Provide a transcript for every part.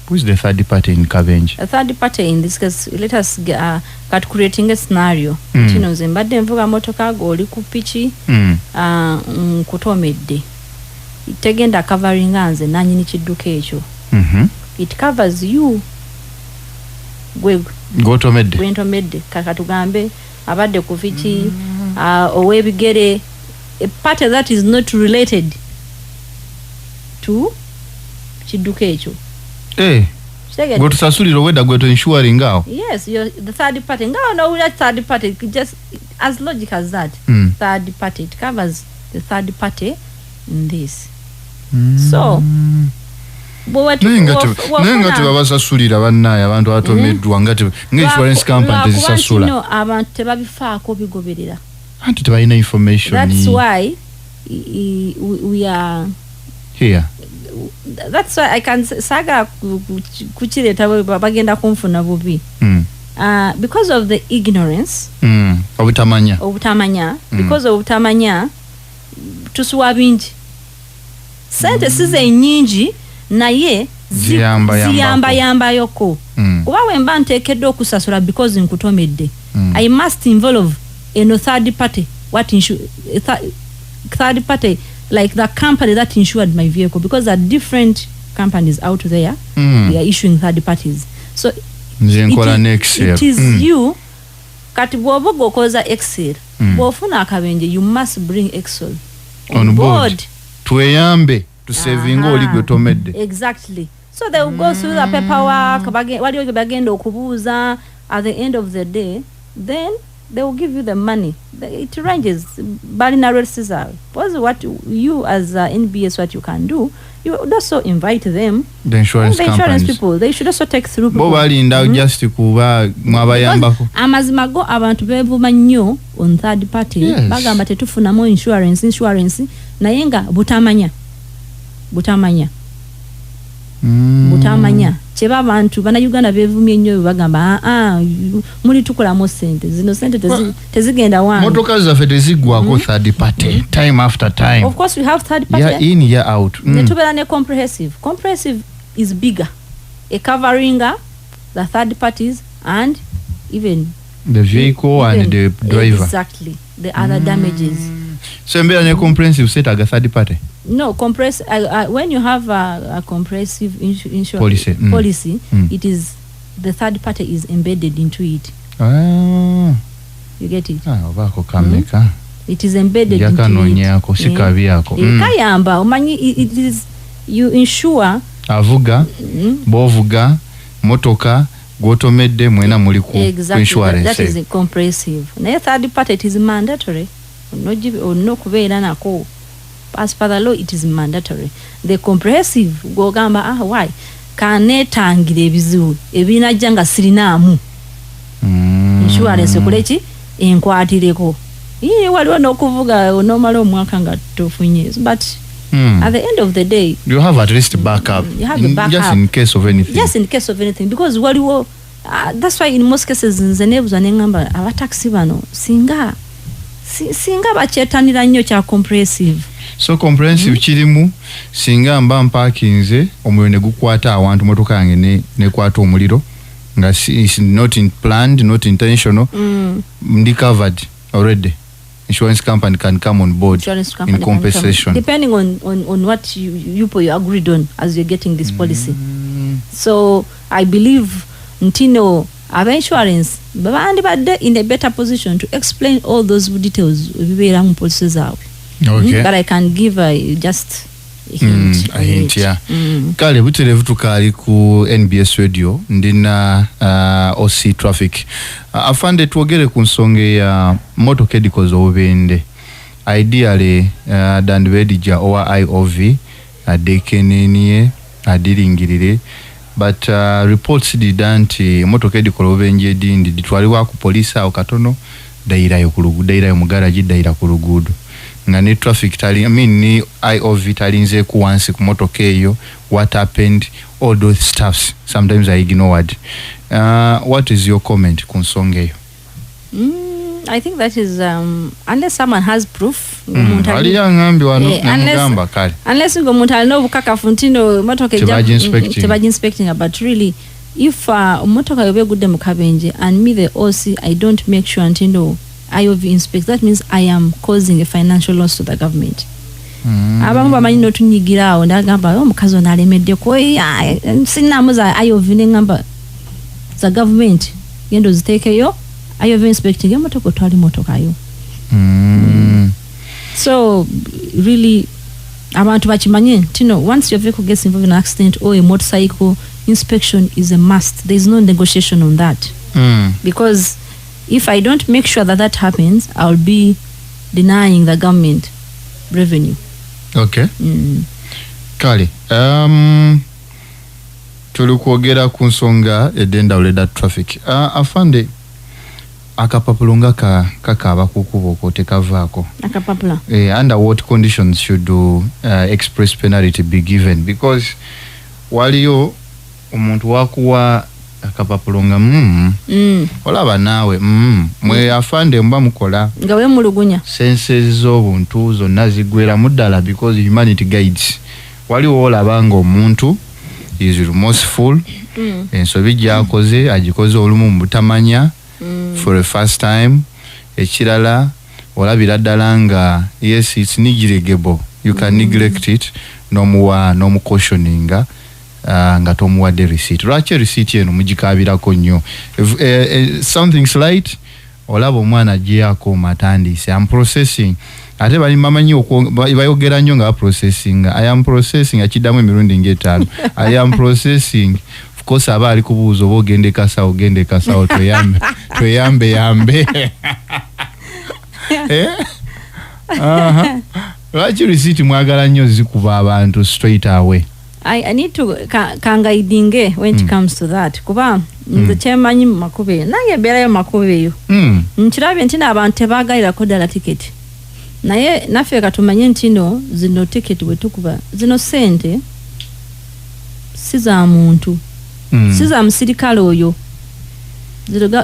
Who is the third party in Kabenje? A third party in this case, let us get creating a scenario. Kino mbadde nvuga motoka goli ku pichi kutomedde. Tegenda covering anze nanyini kidduka ekyo. It covers you. Gwentomedde kakatugambe abadde ku pichi owebigere a party that is not related to kidduka ekyo. Gotusasulira weda gweto insuring ngao. Yes, you're the third party. Ngao no that third party just as logic as that. Third party, it covers the third party in this. So ngati babasasulira bannaye abantu atomeddwa ngati insurance company zisasula. No, abantu tebabifaako bigoberera. Anti tebalina information. That's why we are here. That's why I can saga kuchireta bagenda kumfuna bubi. Because of the ignorance. Obutamanya. Because of obutamanya tusuwa bingi. Sente size nyingi naye ziyamba yoko. Kuba wemba ntekedde okusasula because nkutomedde. I must involve a third party. Third party like the company that insured my vehicle, because there are different companies out there. They are issuing third parties. So it is you kati bwoba gokoza Excel bwofuna akabenje, you must bring Excel on board tuyambe to saving oli gwetomedde. Exactly. So they will go through the paperwork wali bagenda okubuuza. At the end of the day, then they will give you the money. It ranges. Balinary Caesar. What you as NBS, what you can do, you also invite them. The insurance people. They should also take through people. Just kuba mwabayambako. Amazimago abantu bevuma nnyo on third party. Bagamba tetufuna mo insurance naye nga butamanya. Cheba abantu bana Uganda bevumye nnyo bagamba muli tukola mo sente zino sente tezigenda wange. Motoka zaffe tezigwako third party time after time. Of course we have third party. Yeah, in year out. Netubera ne comprehensive is bigger, a covering the third parties and even the vehicle and the driver. Exactly, the other damages. So mbera ne comprehensive set aga third party. No, when you have a comprehensive insurance policy, it is the third party is embedded into it. You get it? It is embedded into it. Kayamba, it is you insure. Avuga, bovuga, motoka, gotomedde mwena muli ku insurance. That is comprehensive. Na third party, it is mandatory. No kubeera nako. As per the law, it is mandatory. The comprehensive gogamba why kanetangire ebizibu ebinajja nga sirinaamu insurance kuleki enkwatireko waliwo n'okuvuga onomala omwaka nga tofunye, but at the end of the day you have at least backup. You have a backup just in case of anything. Because waliwo that's why in most cases nze nebuza nengamba abataxi bano singa bacyetanira nnyo kya comprehensive. So comprehensive kirimu singa mba mpakinze omuliro ne gukwata awantu motoka yange ne kwata omuliro nga is not planned, not intentional, ndi covered already. Insurance company can come on board in compensation depending on what you agreed on as you're getting this policy. So I believe Ntino our insurance babandi badde in a better position to explain all those details bibera mu policies out. Okay. But I can give just a hint. Yeah. Kale buterevu tukali ku NBS radio ndina OC traffic. Afande tuogere ku nsonge ya motor because obende. Ideally dandwedija owa IOV adekenenie adiringirire. But reports did anti motoka kolobenje dindi ditwaliwa ku polisi au katono daira yo mu garage daira ku lugudo nga ne traffic tali ni IOV talinze ku once ku motoka eyo what happened, all those stuffs sometimes I ignored. What is your comment ku nsonga eyo? I think that is unless someone has proof. Ali yangambi wano namugamba kale. Unless ngomuntu alina obukakafu ntino motoka tebaji inspecting, but really if motoka yobe gudde mu kabenje and me the OC I don't make sure ntino IOV inspects, that means I am causing a financial loss to the government. Abamu bamanyi notunyigirawo ndagamba omukazi ono alemeddeko sinnamu za IOV nengamba za government gendo ziteekeyo IOV inspecting emotoka otwali motoka yo. So really abantu bakimanye tino once your vehicle gets involved in an accident or a motorcycle, inspection is a must. There is no negotiation on that. Because if I don't make sure that happens, I'll be denying the government revenue. Okay. Kale tulikwogera ku nsonga edendawulira traffic. Afande akapapulunga kakaba kukuba okotekavaako. Akapapula. Under what conditions should express penalty be given? Because waliyo omuntu wakuwa akapapulunga olaba naawe mwe Afande mba mukola nga we mulugunya senses z'obuntu zonna zigwera muddala because humanity guides. Waliwo olaba nga omuntu is remorseful ensobi gy'akoze agikoze olumu mu butamanya for the first time. Ekirala olabira ddala nga yes it's neglectable, you can neglect it, n'omucautioninga nga tomuwadde receipt. Lwaki receipt eno mugikabirako nnyo? Something slight olaba omwana gyeyako matandise am processing ate bali mamanyi bayogera nnyo nga processing. I am processing akiddamu emirundi ng'etaano. I am processing. Of course aba ali kubuuza oba ogende kasawo tweyambe lwaki receipt mwagala nnyo zikuba abantu straight away? I need to kangaidinge when it comes to that. Kuba nze kyemanyi mu makubo nange ebeerayo makubo eyo nkirabye nti n'abantu tebaagalirako ddala tiketi, naye naffe katumanye nti no zino tiketi bwe tukuba zino sente si za muntu si za musirikale oyo,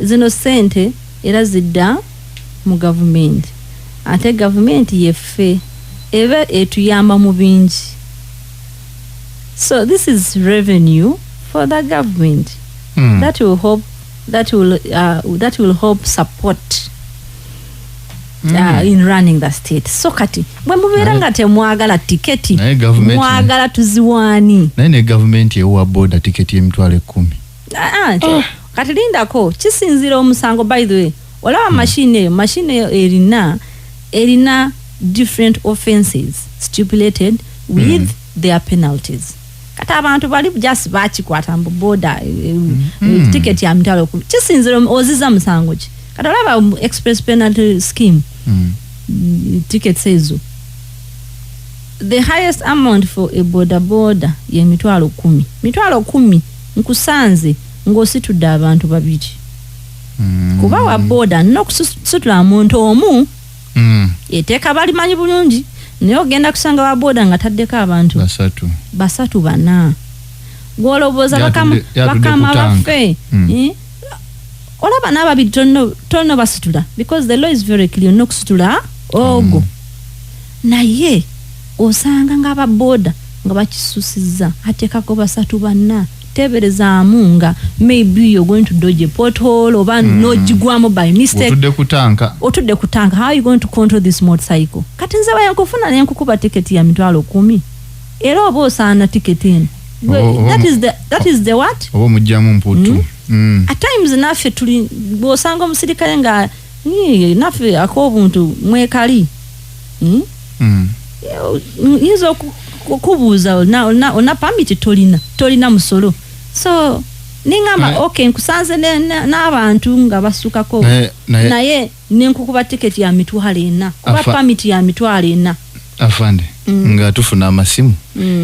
zino sente era zidda mu gavumenti, ate gavumenti yeffe eba etuyamba mu bingi. So this is revenue for the government that will help support in running the state. So kati bwe mubeera nga temwagala tiketi mwagala tuziwaani, naye ne government ewa boda tiketi y'emitwalo 10. Kati lindako kisinzira omusango. By the way olaba machine eyo erina different offenses stipulated with their penalties. Kati abantu bali just bakikwata mbu boda ticket ya mitwalo 10 kisinzira oziza musango ki. Kati olaba express penalty scheme tickets ezo the highest amount for a boda ye mitwalo 10 nkusanze ng'ositudde abantu babiri kuba wa boda n'okusitula muntu omu eteeka balimanyi bulungi, naye ogenda kusanga wa boda nga taddeko abantu basatu bana gwolowooza bakama baffe olaba n'ababiri tono basitula because the law is very clear n'okusitula ogo naye osanga nga ababoda nga bakisusizza ateekako basatu bana teberezaamu nga maybe you're going to dodge a pothole oba n'ogigwamu by mistake otudde ku tanka. How are you going to control this motorcycle? Kati nze bayankufuna nenkukuba tiketi ya mitwalo 10 era oba osaana tiketi eno. That is the what? Oba mujjamu mputu. At times naffe tuli bw'osanga omusirikale nga naffe ak'obuntu mwekali yinza okubuuza ona permit tolina musolo. So ningamba okay nkusanze n'abantu nga basukako naye nenkukuba tiketi ya mitwalo 4 kuba permit ya mitwalo 4. Afande nga tufuna amasimu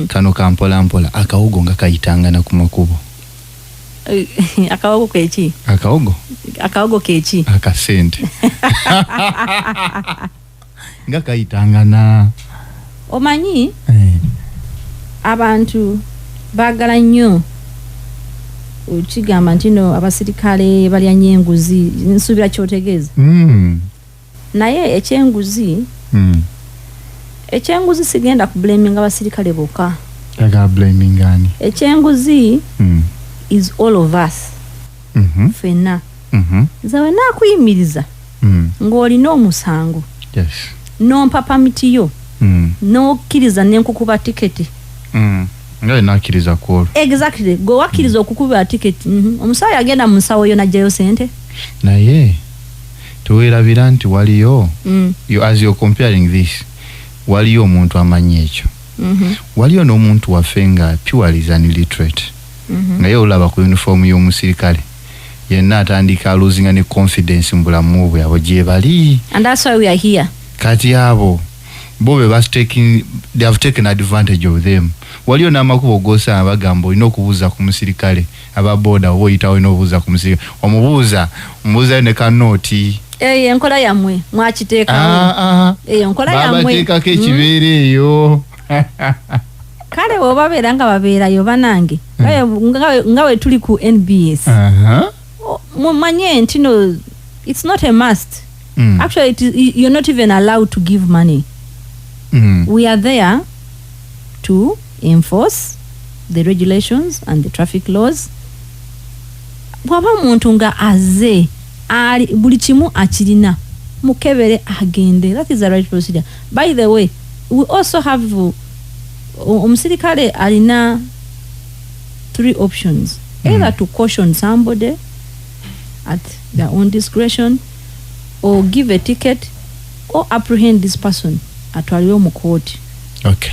kano kampolampola akawogo nga kayitangana ku makubo. Akawogo keki? Akawogo keki? Akasente. Nga kayitangana. Omanyi abantu baagala nnyo ukigamba ntino abasirikale balya enguzi nsubira kyotegeeza naye ekyenguzi sigenda ku blaming abasirikale bokka blaming ani ekyenguzi is all of us fenna zawe nakuyimiriza ng'olina omusango nompapa mitiyo nokkiriza nenkukuba tiketi nga nakiriza kwolo exactly go wakiriza okukuba tiketi omusawo agenda mu nsawo yo najjayo sente naye tuwerabira nti waliyo as you're comparing this waliyo omuntu amanyi ekyo waliyo n'omuntu waffe nga purely is an illiterate naye olaba ku uniform y'omusirikale yenna atandika losing ne confidence mu bulamu bwe abo gye bali and that's why we are here kati abo they have taken advantage of them. Waliyo n'amakubo gosa bagamba olina okubuuza ku musirikale aba boda oba oyitawo olina obuuza ku musirikale omubuuza ne kanooti enkola yammwe mwakiteekawo enkola yammwe babateekako ekibeera eyo kale bwebabeera nga babeerayo banange nga we tuli ku NBS mumanye nti no it's not a must actually you're not even allowed to give money. We are there to enforce the regulations and the traffic laws. Bwaba muntu nga aze ali buli kimu akirina mukebere agende. That is the right procedure. By the way, we also have omusirikale alina 3 options. Either to caution somebody at their own discretion, or give a ticket, or apprehend this person atwaliwe mu court. Okay.